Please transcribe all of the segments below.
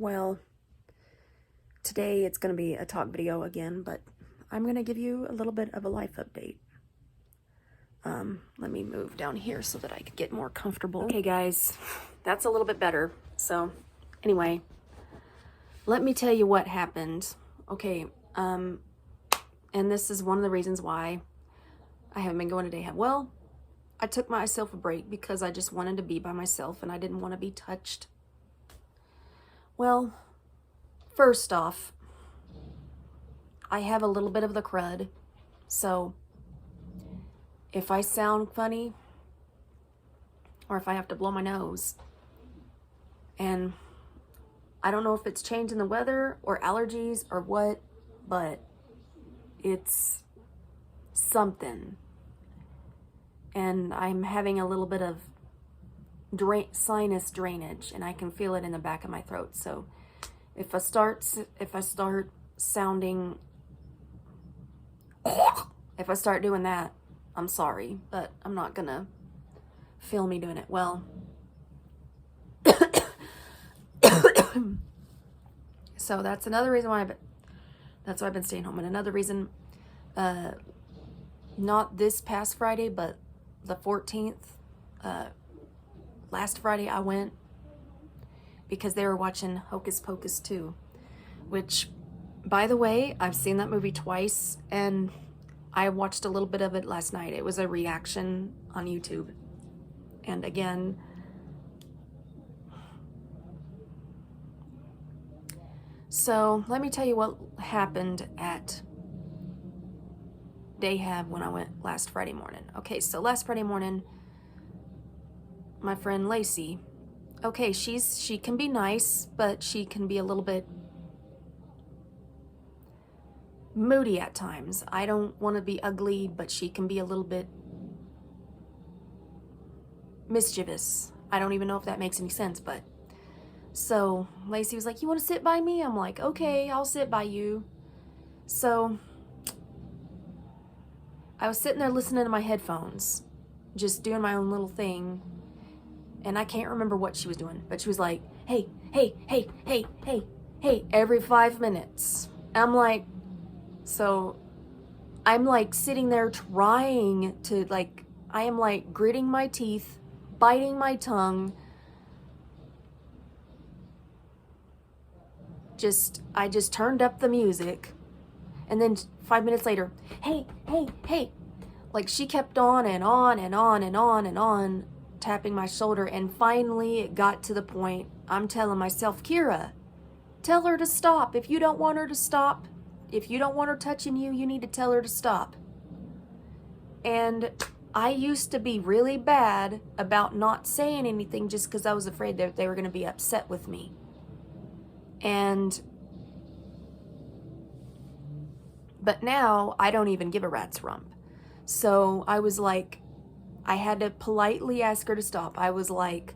Well, today it's going to be a talk video again, but I'm going to give you a little bit of a life update. Let me move down here so that I can get more comfortable. Okay, guys, that's a little bit better. So, anyway, let me tell you what happened. Okay, and this is one of the reasons why I haven't been going to day. Well, I took myself a break because I just wanted to be by myself and I didn't want to be touched. Well, first off, I have a little bit of the crud, so if I sound funny or if I have to blow my nose, and I don't know if it's changing the weather or allergies or what, but it's something. And I'm having a little bit of sinus drainage, and I can feel it in the back of my throat. So if I start sounding, if I start doing that, I'm sorry, but I'm not gonna film me doing it. Well, so that's another reason why that's why I've been staying home. And another reason, not this past Friday, but the 14th, last Friday I went because they were watching Hocus Pocus 2, which, by the way, I've seen that movie twice, and I watched a little bit of it last night. It was a reaction on YouTube. And again, so let me tell you what happened at Dayhab when I went last Friday morning. Okay, so last Friday morning, my friend Lacey, okay, she can be nice, but she can be a little bit moody at times. I don't want to be ugly, but she can be a little bit mischievous. I don't even know if that makes any sense, but so Lacey was like, "You want to sit by me?" I'm like, "Okay, I'll sit by you." So I was sitting there listening to my headphones, just doing my own little thing, and I can't remember what she was doing, but she was like, "Hey, hey, hey, hey, hey, hey," every 5 minutes. I'm like, so I'm like sitting there trying to, like, I am like gritting my teeth, biting my tongue. I just turned up the music, and then 5 minutes later, "Hey, hey, hey." Like, she kept on and on and on and on and on, tapping my shoulder, and finally it got to the point I'm telling myself, "Kira, tell her to stop. If you don't want her to stop, if you don't want her touching you, you need to tell her to stop." And I used to be really bad about not saying anything just because I was afraid that they were going to be upset with me. But now I don't even give a rat's rump. So I was like, I had to politely ask her to stop. I was like,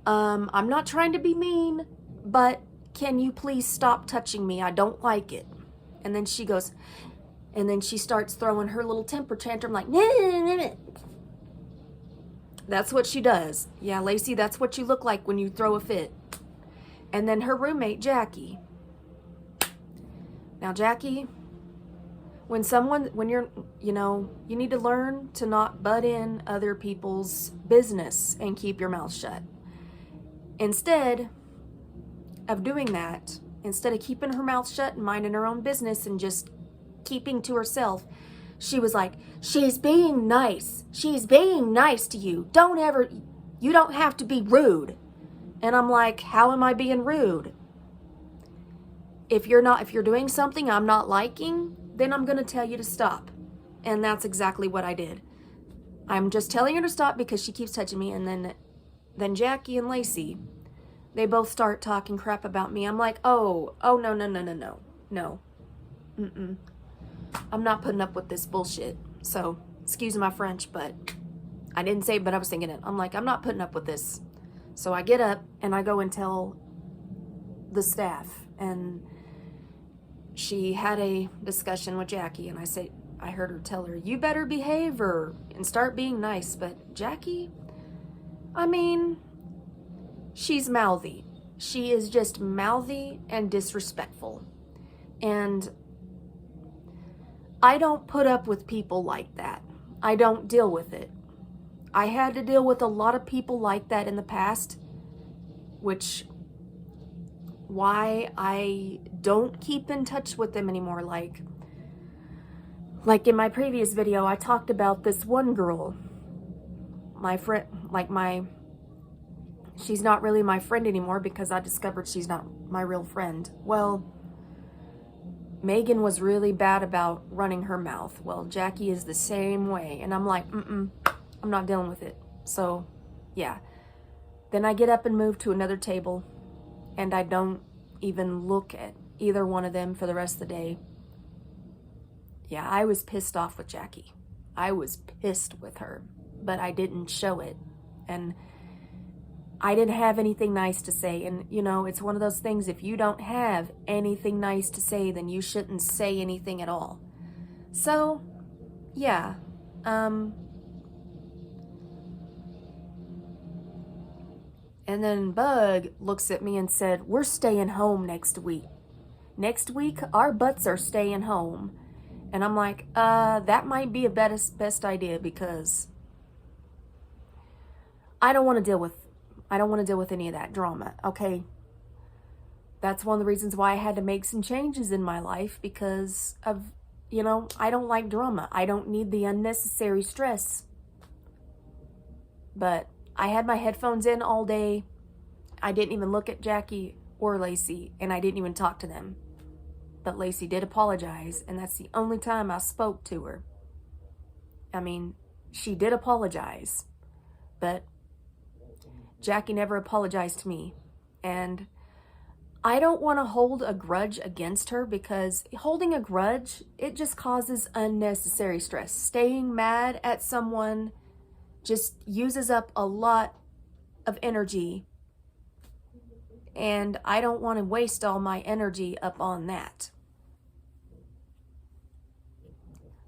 "I'm not trying to be mean, but can you please stop touching me? I don't like it." And then she goes, and then she starts throwing her little temper tantrum like, "Nah, nah, nah, nah." That's what she does. Yeah, Lacey, that's what you look like when you throw a fit. And then her roommate, Jackie. Now, Jackie, when you're, you need to learn to not butt in other people's business and keep your mouth shut. Instead of doing that, instead of keeping her mouth shut and minding her own business and just keeping to herself, she was like, "She's being nice. She's being nice to you. You don't have to be rude." And I'm like, "How am I being rude? If you're doing something I'm not liking, then I'm going to tell you to stop." And that's exactly what I did. I'm just telling her to stop because she keeps touching me. And then Jackie and Lacey, they both start talking crap about me. I'm like, oh, no. I'm not putting up with this bullshit. So, excuse my French, but I didn't say it, but I was thinking it. I'm like, I'm not putting up with this. So I get up and I go and tell the staff, and she had a discussion with Jackie, and I heard her tell her, "You better behave and start being nice." But Jackie, I mean, she's mouthy. She is just mouthy and disrespectful. And I don't put up with people like that. I don't deal with it. I had to deal with a lot of people like that in the past, which why I don't keep in touch with them anymore. Like in my previous video, I talked about this one girl, my friend, she's not really my friend anymore because I discovered she's not my real friend. Well, Megan was really bad about running her mouth. Well, Jackie is the same way. And I'm like, I'm not dealing with it. So, yeah. Then I get up and move to another table, and I don't even look at either one of them for the rest of the day. Yeah, I was pissed off with Jackie. I was pissed with her, but I didn't show it. And I didn't have anything nice to say. And, you know, it's one of those things, if you don't have anything nice to say, then you shouldn't say anything at all. So, yeah. And then Bug looks at me and said, we're staying home next week. Next week, our butts are staying home. And I'm like, that might be a best idea, because I don't want to deal with any of that drama, okay? That's one of the reasons why I had to make some changes in my life, because of, you know, I don't like drama. I don't need the unnecessary stress. But I had my headphones in all day. I didn't even look at Jackie or Lacey, and I didn't even talk to them. But Lacey did apologize, and that's the only time I spoke to her. I mean, she did apologize, but Jackie never apologized to me. And I don't want to hold a grudge against her, because holding a grudge, it just causes unnecessary stress. Staying mad at someone just uses up a lot of energy, and I don't want to waste all my energy up on that.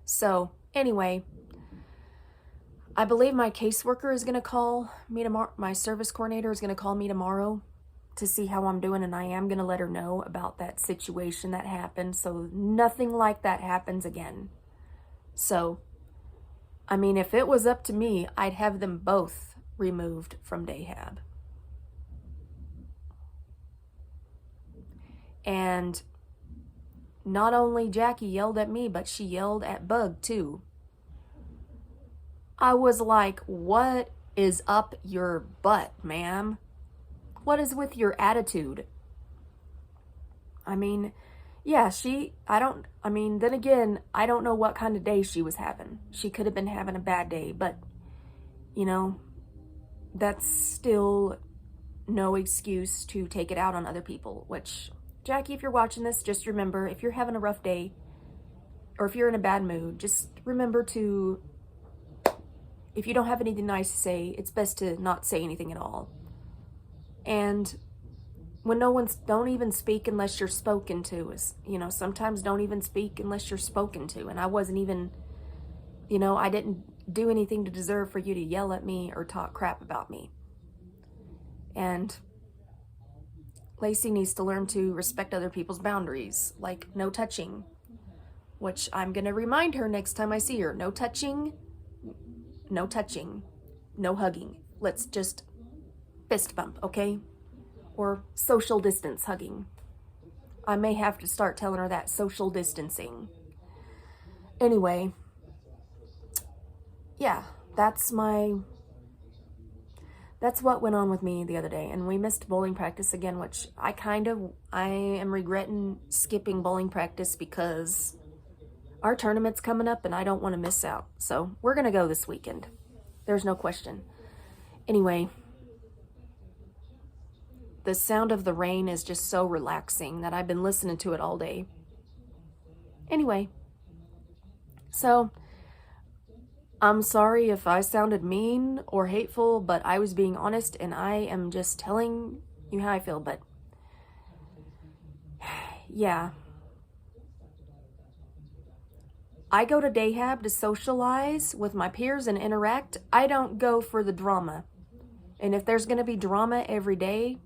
So, anyway, I believe my caseworker is going to call me tomorrow. My service coordinator is going to call me tomorrow to see how I'm doing, and I am going to let her know about that situation that happened, so nothing like that happens again. So, I mean, if it was up to me, I'd have them both removed from Dayhab. And not only Jackie yelled at me, but she yelled at Bug too. I was like, what is up your butt, ma'am? What is with your attitude? I mean, yeah, then again, I don't know what kind of day she was having. She could have been having a bad day, but, you know, that's still no excuse to take it out on other people. Which, Jackie, if you're watching this, just remember, if you're having a rough day, or if you're in a bad mood, just remember to, if you don't have anything nice to say, it's best to not say anything at all. And when don't even speak unless you're spoken to. You know, sometimes don't even speak unless you're spoken to. And I wasn't even, you know, I didn't do anything to deserve for you to yell at me or talk crap about me. And Lacey needs to learn to respect other people's boundaries, like no touching, which I'm going to remind her next time I see her. No touching, no touching, no hugging. Let's just fist bump, okay? Or social distance hugging. I may have to start telling her that, social distancing. Anyway, yeah, that's what went on with me the other day. And we missed bowling practice again, which I am regretting skipping bowling practice, because our tournament's coming up and I don't want to miss out. So we're going to go this weekend. There's no question. Anyway, the sound of the rain is just so relaxing that I've been listening to it all day. Anyway, so I'm sorry if I sounded mean or hateful, but I was being honest, and I am just telling you how I feel. But yeah, I go to Dayhab to socialize with my peers and interact. I don't go for the drama. And if there's going to be drama every day,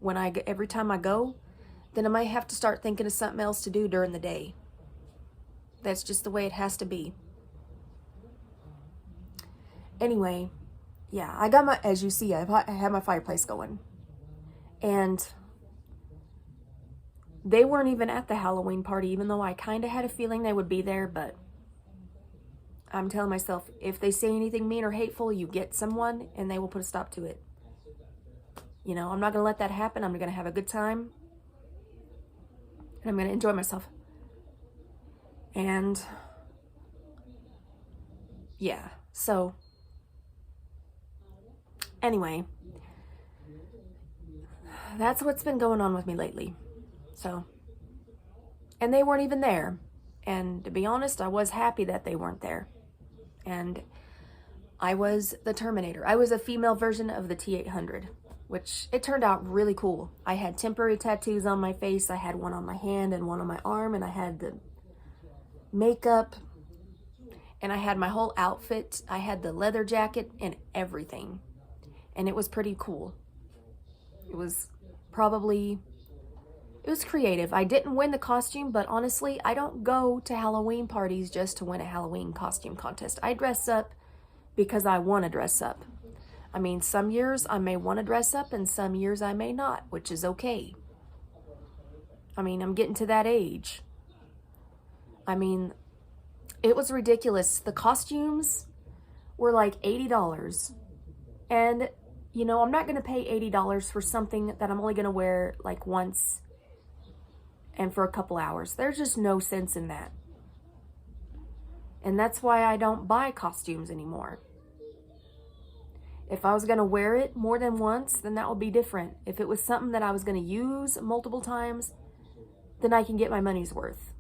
every time I go, then I might have to start thinking of something else to do during the day. That's just the way it has to be. Anyway, yeah, I got as you see, I have my fireplace going. And they weren't even at the Halloween party, even though I kind of had a feeling they would be there, but I'm telling myself, if they say anything mean or hateful, you get someone and they will put a stop to it. You know, I'm not going to let that happen. I'm going to have a good time. And I'm going to enjoy myself. And yeah, so anyway, that's what's been going on with me lately. So, and they weren't even there. And to be honest, I was happy that they weren't there. And I was the Terminator. I was a female version of the T-800, which it turned out really cool. I had temporary tattoos on my face. I had one on my hand and one on my arm, and I had the makeup, and I had my whole outfit. I had the leather jacket and everything, and it was pretty cool. It was creative. I didn't win the costume, but honestly, I don't go to Halloween parties just to win a Halloween costume contest. I dress up because I want to dress up. I mean, some years I may want to dress up and some years I may not, which is okay. I mean, I'm getting to that age. I mean, it was ridiculous. The costumes were like $80. And, you know, I'm not going to pay $80 for something that I'm only going to wear like once and for a couple hours. There's just no sense in that. And that's why I don't buy costumes anymore. If I was going to wear it more than once, then that would be different. If it was something that I was going to use multiple times, then I can get my money's worth.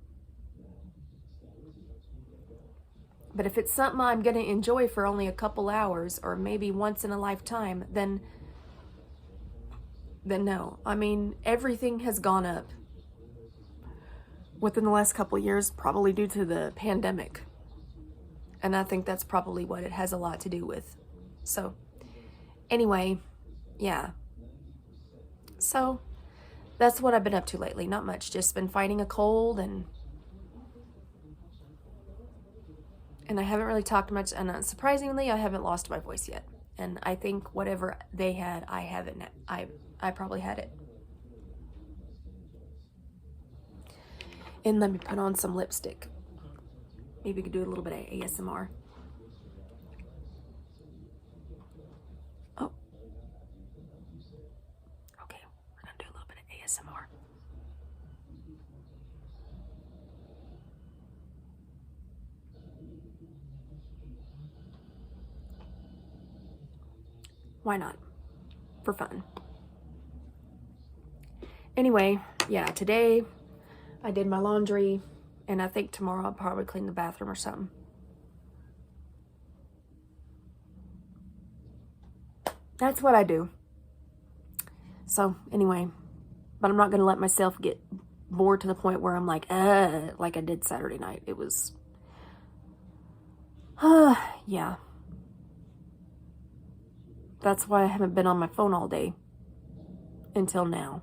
But if it's something I'm going to enjoy for only a couple hours or maybe once in a lifetime, then no. I mean, everything has gone up within the last couple of years, probably due to the pandemic. And I think that's probably what it has a lot to do with. So, anyway, yeah. So, that's what I've been up to lately. Not much. Just been fighting a cold and I haven't really talked much. And surprisingly, I haven't lost my voice yet. And I think whatever they had, I haven't. I probably had it. And let me put on some lipstick. Maybe we could do a little bit of ASMR. Oh. Okay, we're gonna do a little bit of ASMR. Why not? For fun. Anyway, yeah, today I did my laundry, and I think tomorrow I'll probably clean the bathroom or something. That's what I do. So, anyway, but I'm not going to let myself get bored to the point where I'm like I did Saturday night. It was, yeah. That's why I haven't been on my phone all day until now.